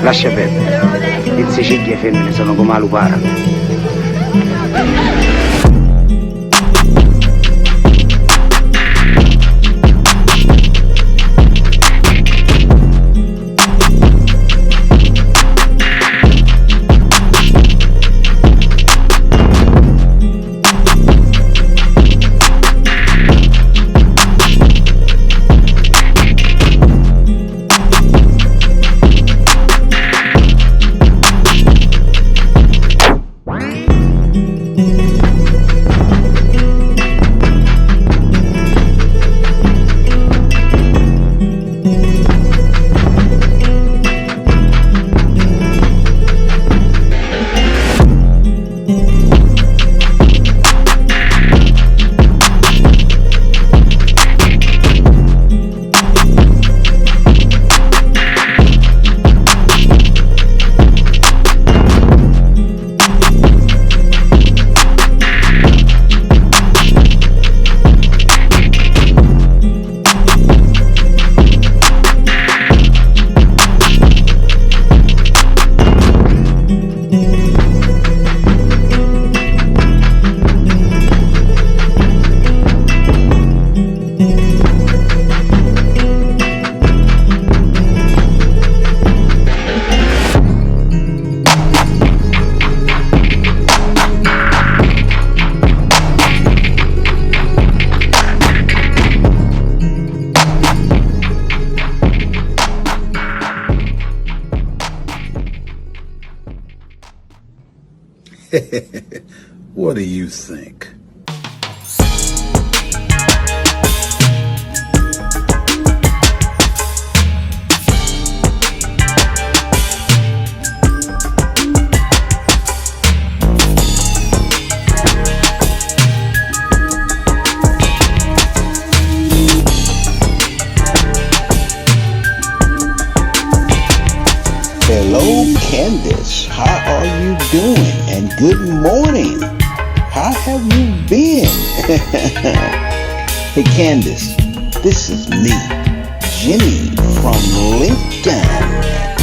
lascia perdere. In Sicilia i femmine sono come la lupara. What do you think? Hello, Candace. How are you doing? And good morning. How have you been? Hey, Candace, this is me, Jimmy from LinkedIn.